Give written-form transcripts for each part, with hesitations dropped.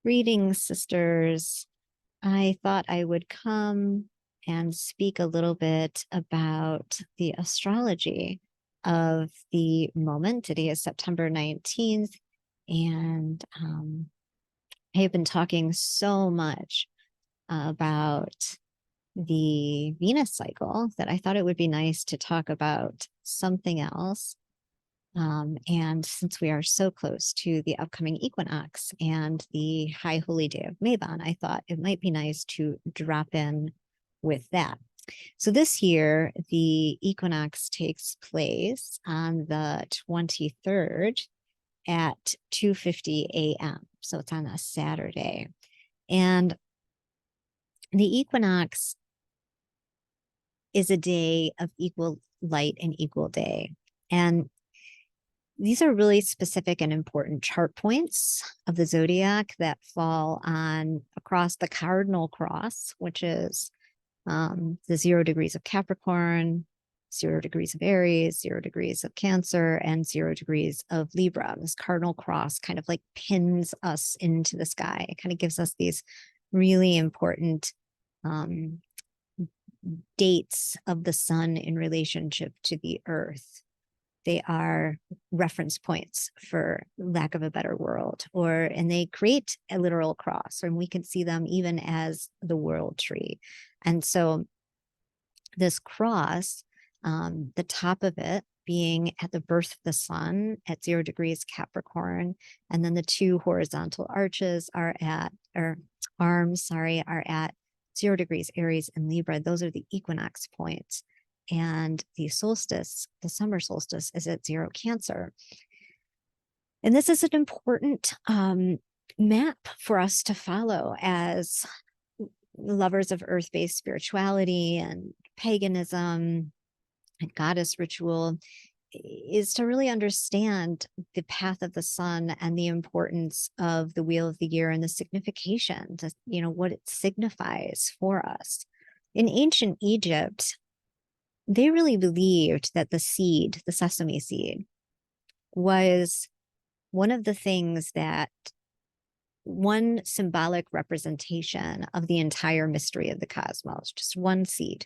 Greetings, sisters. I thought I would come and speak a little bit about the astrology of the moment. Today is September 19th, and I have been talking so much about the Venus cycle that I thought it would be nice to talk about something else. And since we are so close to the upcoming equinox and the High Holy Day of Mabon, I thought it might be nice to drop in with that. So this year, the equinox takes place on the 23rd at 2:50 a.m. So it's on a Saturday. And the equinox is a day of equal light and equal day. And these are really specific and important chart points of the zodiac that fall on across the cardinal cross, which is the 0 degrees of Capricorn, 0 degrees of Aries, 0 degrees of Cancer, and 0 degrees of Libra. This cardinal cross kind of like pins us into the sky. It kind of gives us these really important dates of the sun in relationship to the earth. They are reference points, for lack of a better word, and they create a literal cross, and we can see them even as the world tree. And so this cross, the top of it being at the birth of the sun at 0 degrees Capricorn, and then the two horizontal arches are at 0 degrees Aries and Libra. Those are the equinox points. And the solstice, the summer solstice, is at 0 Cancer. And this is an important map for us to follow as lovers of earth-based spirituality and paganism and goddess ritual, is to really understand the path of the sun and the importance of the wheel of the year and the signification, what it signifies for us. In ancient Egypt, they really believed that the seed, the sesame seed, was one of the things that one symbolic representation of the entire mystery of the cosmos, just one seed.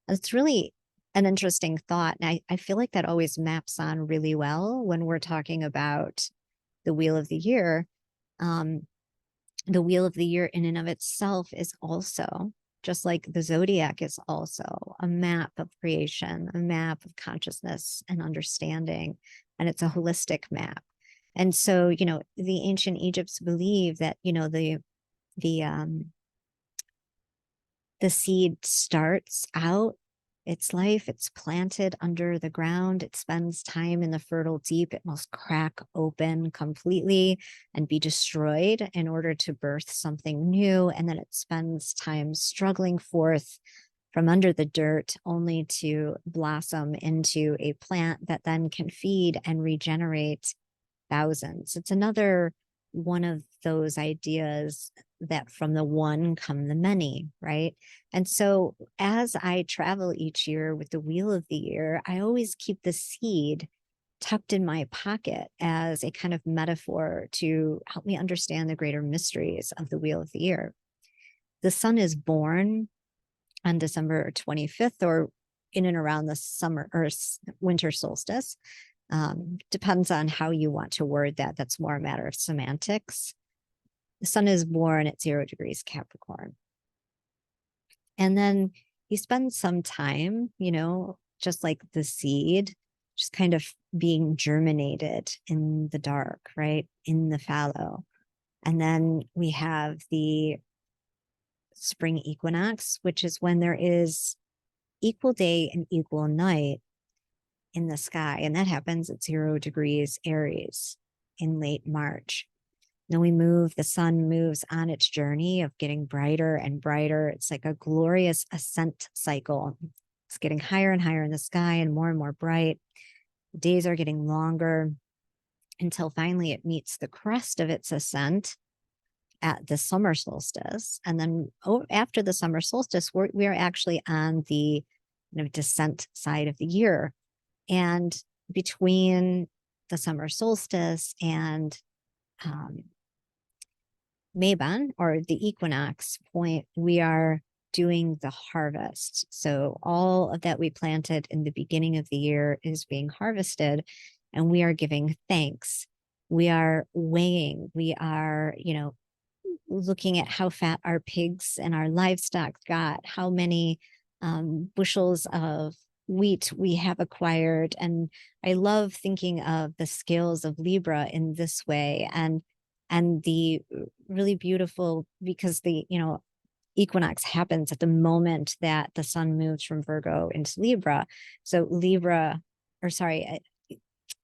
And it's really an interesting thought. And I feel like that always maps on really well when we're talking about the wheel of the year. The wheel of the year in and of itself is also, just like the zodiac is also, a map of creation, a map of consciousness and understanding, and it's a holistic map. And so, the ancient Egypts believe that, the seed starts out its life, it's planted under the ground, it spends time in the fertile deep, it must crack open completely and be destroyed in order to birth something new. And then it spends time struggling forth from under the dirt, only to blossom into a plant that then can feed and regenerate thousands. It's another one of those ideas that from the one come the many, right? And so as I travel each year with the wheel of the year, I always keep the seed tucked in my pocket as a kind of metaphor to help me understand the greater mysteries of the wheel of the year. The sun is born on December 25th, or in and around the summer or winter solstice. Depends on how you want to word that. That's more a matter of semantics. The sun is born at 0 degrees Capricorn. And then you spend some time, just like the seed, just kind of being germinated in the dark, right? In the fallow. And then we have the spring equinox, which is when there is equal day and equal night in the sky. And that happens at 0 degrees Aries in late March. Then the sun moves on its journey of getting brighter and brighter. It's like a glorious ascent cycle. It's getting higher and higher in the sky and more bright. The days are getting longer until finally it meets the crest of its ascent at the summer solstice. And then after the summer solstice, we are actually on the descent side of the year. And between the summer solstice and Mabon, or the equinox point, we are doing the harvest. So all of that we planted in the beginning of the year is being harvested, and we are giving thanks. We are weighing, we are, looking at how fat our pigs and our livestock got, how many bushels of wheat we have acquired. And I love thinking of the scales of Libra in this way, and the really beautiful, because the equinox happens at the moment that the sun moves from Virgo into Libra. So Libra, or sorry,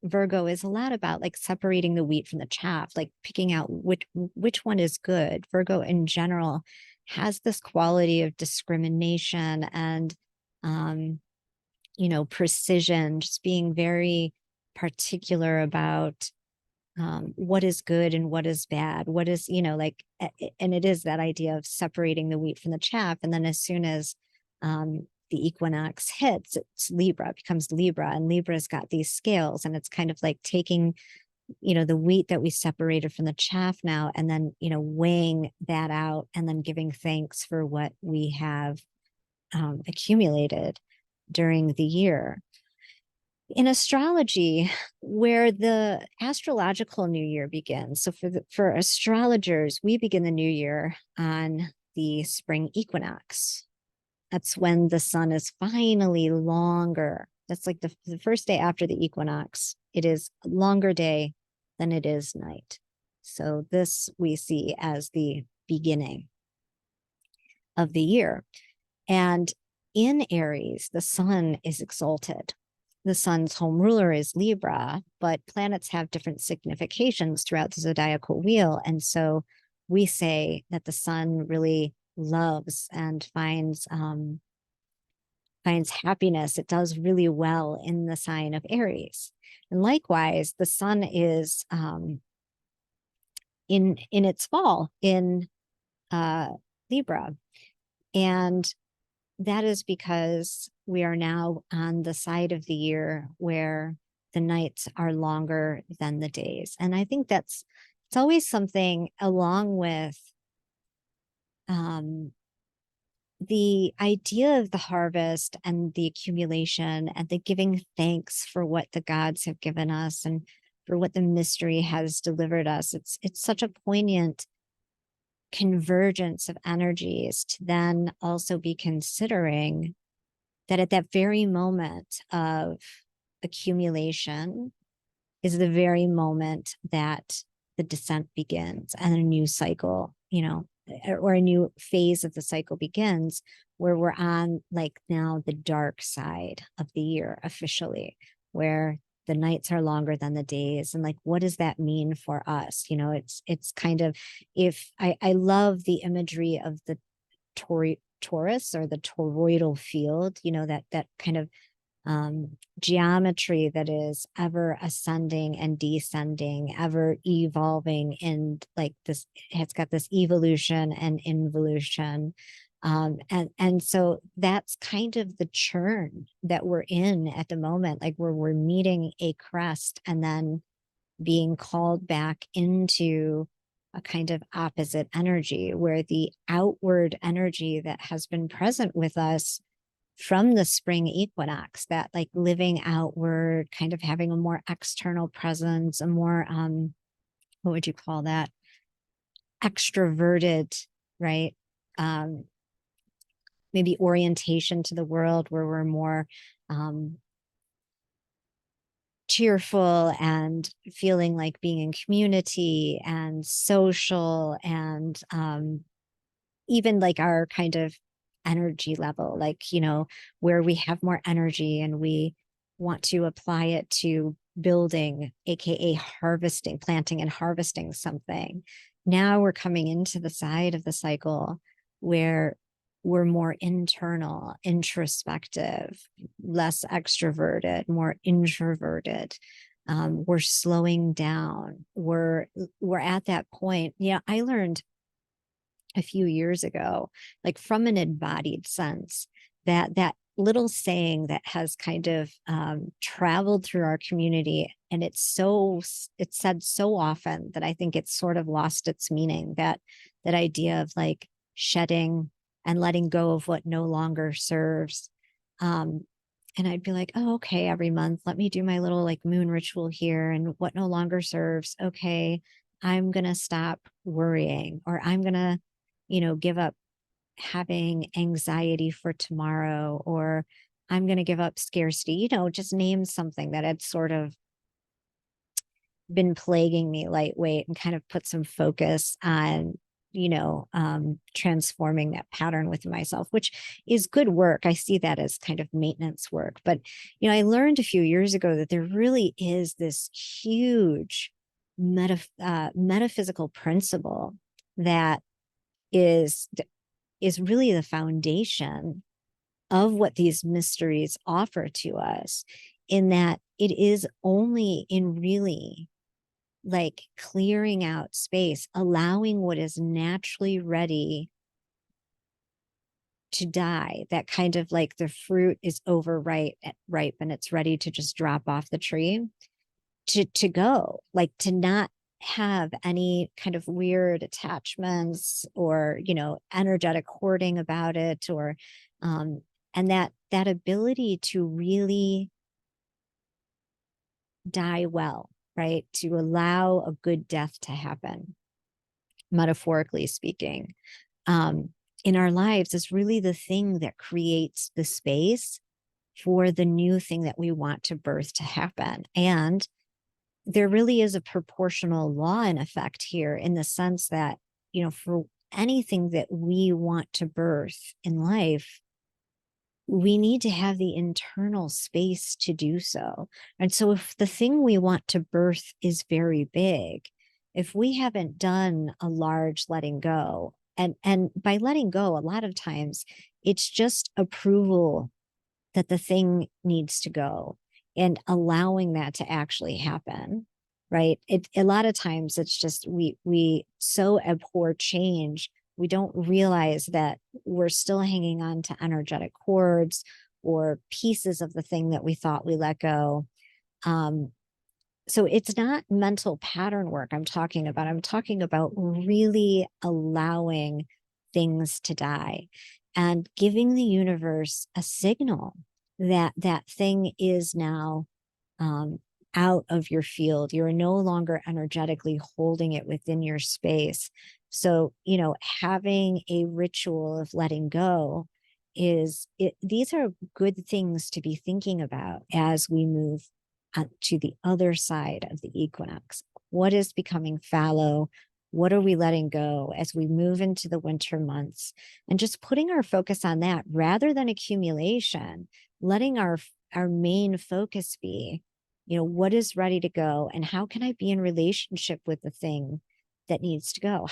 Virgo is a lot about like separating the wheat from the chaff, like picking out which one is good. Virgo in general has this quality of discrimination and um, precision, just being very particular about what is good and what is bad, what is, and it is that idea of separating the wheat from the chaff. And then as soon as the equinox hits, it's Libra, it becomes Libra, and Libra's got these scales, and it's kind of like taking, the wheat that we separated from the chaff now, and then, weighing that out and then giving thanks for what we have accumulated during the year. In astrology, where the astrological new year begins. So for astrologers, we begin the new year on the spring equinox. That's when the sun is finally longer. That's like the first day after the equinox. It is a longer day than it is night. So this we see as the beginning of the year. And in Aries, the sun is exalted. The sun's home ruler is Libra, but planets have different significations throughout the zodiacal wheel. And so we say that the sun really loves and finds happiness. It does really well in the sign of Aries. And likewise, the sun is in its fall in Libra. And that is because we are now on the side of the year where the nights are longer than the days. And I think it's always something, along with the idea of the harvest and the accumulation and the giving thanks for what the gods have given us and for what the mystery has delivered us. It's such a poignant convergence of energies to then also be considering that at that very moment of accumulation is the very moment that the descent begins and a new cycle, or a new phase of the cycle begins, where we're on, like, now the dark side of the year officially, where the nights are longer than the days. And like, what does that mean for us? It's kind of, if I love the imagery of the torus, or the toroidal field, that kind of geometry that is ever ascending and descending, ever evolving, and like this, it's got this evolution and involution. And so that's kind of the churn that we're in at the moment, like where we're meeting a crest and then being called back into a kind of opposite energy, where the outward energy that has been present with us from the spring equinox, that like living outward, kind of having a more external presence, a more what would you call that, extroverted, right, maybe orientation to the world, where we're more cheerful and feeling like being in community and social, and even like our kind of energy level, like, where we have more energy and we want to apply it to building, aka harvesting, planting and harvesting something. Now we're coming into the side of the cycle where we're more internal, introspective, less extroverted, more introverted. We're slowing down. We're at that point. I learned a few years ago, like from an embodied sense, that little saying that has kind of traveled through our community, and it's said so often that I think it's sort of lost its meaning. That idea of like shedding and letting go of what no longer serves. Um, and I'd be like, oh, okay, every month, let me do my little like moon ritual here, and what no longer serves. Okay, I'm gonna stop worrying, or I'm gonna, give up having anxiety for tomorrow, or I'm going to give up scarcity, just name something that had sort of been plaguing me lightweight, and kind of put some focus on, transforming that pattern within myself, which is good work. I see that as kind of maintenance work. But, I learned a few years ago that there really is this huge metaphysical principle that is is really the foundation of what these mysteries offer to us, in that it is only in really like clearing out space, allowing what is naturally ready to die, that kind of like the fruit is ripe and it's ready to just drop off the tree, to go, like to not have any kind of weird attachments, or energetic hoarding about it, or um and that ability to really die well, right, to allow a good death to happen, metaphorically speaking, um in our lives, is really the thing that creates the space for the new thing that we want to birth to happen. And there really is a proportional law in effect here, in the sense that, for anything that we want to birth in life, we need to have the internal space to do so. And so if the thing we want to birth is very big, if we haven't done a large letting go, and by letting go, a lot of times it's just approval that the thing needs to go, and allowing that to actually happen, right? It A lot of times it's just we so abhor change, we don't realize that we're still hanging on to energetic cords, or pieces of the thing that we thought we let go. um so it's not mental pattern work I'm talking about really allowing things to die, and giving the universe a signal that that thing is now um, out of your field. You're no longer energetically holding it within your space. So, having a ritual of letting go these are good things to be thinking about as we move to the other side of the equinox. What is becoming fallow? What are we letting go as we move into the winter months? And just putting our focus on that rather than accumulation, letting our main focus be, what is ready to go, and how can I be in relationship with the thing that needs to go?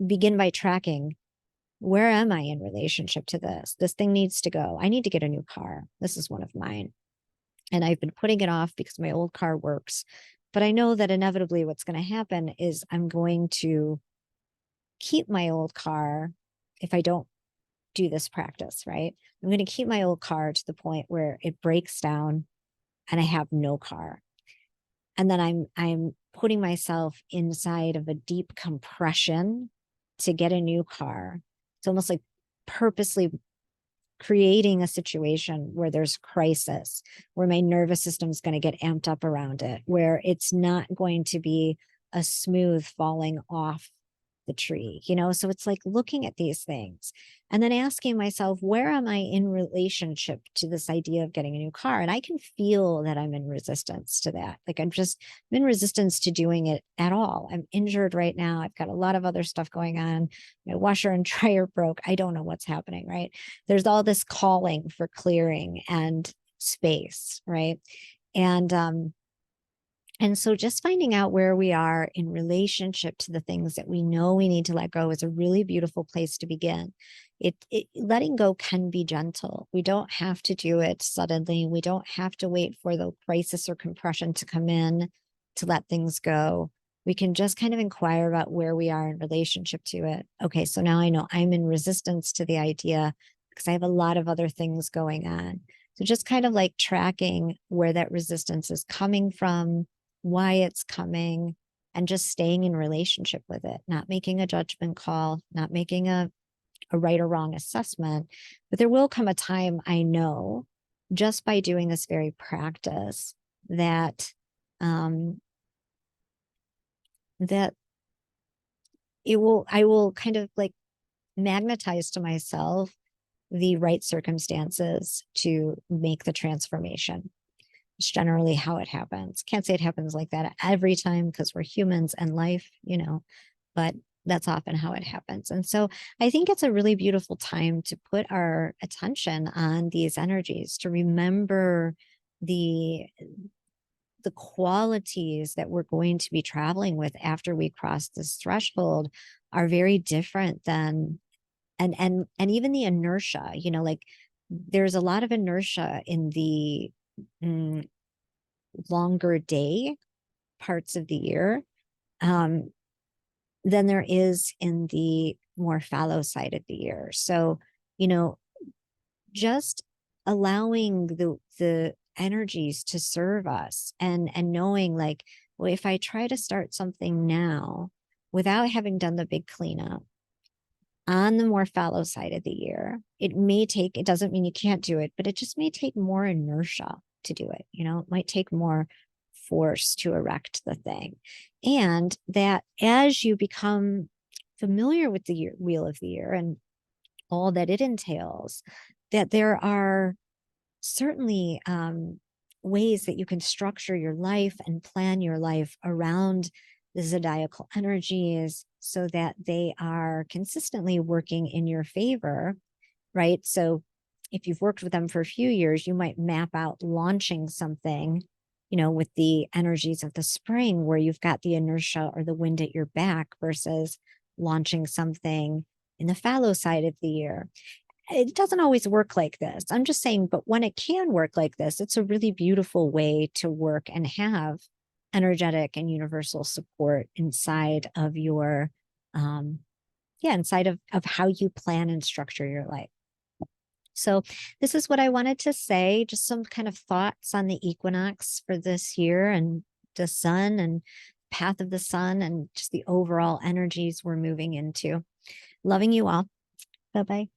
Begin by tracking, where am I in relationship to this? This thing needs to go. I need to get a new car. This is one of mine. And I've been putting it off because my old car works. But I know that inevitably what's going to happen is I'm going to keep my old car if I don't do this practice, right? I'm going to keep my old car to the point where it breaks down and I have no car. And then I'm putting myself inside of a deep compression to get a new car. It's almost like purposely creating a situation where there's crisis, where my nervous system is going to get amped up around it, where it's not going to be a smooth falling off the tree, So it's like looking at these things and then asking myself, where am I in relationship to this idea of getting a new car? And I can feel that I'm in resistance to that. Like I'm in resistance to doing it at all. I'm injured right now. I've got a lot of other stuff going on. My washer and dryer broke. I don't know what's happening, right? There's all this calling for clearing and space, right? And so just finding out where we are in relationship to the things that we know we need to let go is a really beautiful place to begin. Letting go can be gentle. We don't have to do it suddenly. We don't have to wait for the crisis or compression to come in to let things go. We can just kind of inquire about where we are in relationship to it. Okay, so now I know I'm in resistance to the idea because I have a lot of other things going on. So just kind of like tracking where that resistance is coming from, why it's coming, and just staying in relationship with it, not making a judgment call, not making a right or wrong assessment. But there will come a time, I know, just by doing this very practice, that that I will kind of like magnetize to myself the right circumstances to make the transformation. It's generally how it happens. Can't say it happens like that every time because we're humans and life, but that's often how it happens. And so I think it's a really beautiful time to put our attention on these energies, to remember the the qualities that we're going to be traveling with after we cross this threshold are very different than, and even the inertia, like there's a lot of inertia in the mm, longer day parts of the year, um, than there is in the more fallow side of the year. So, you know, just allowing the energies to serve us, and knowing like, well, if I try to start something now without having done the big cleanup on the more fallow side of the year, it doesn't mean you can't do it, but it just may take more inertia to do it. It might take more force to erect the thing. And that as you become familiar with the wheel of the year and all that it entails, that there are certainly ways that you can structure your life and plan your life around the zodiacal energies so that they are consistently working in your favor, right? So if you've worked with them for a few years, you might map out launching something, with the energies of the spring where you've got the inertia or the wind at your back versus launching something in the fallow side of the year. It doesn't always work like this. I'm just saying, but when it can work like this, it's a really beautiful way to work and have energetic and universal support inside of your, inside of how you plan and structure your life. So this is what I wanted to say, just some kind of thoughts on the equinox for this year and the sun and path of the sun and just the overall energies we're moving into. Loving you all. Bye-bye.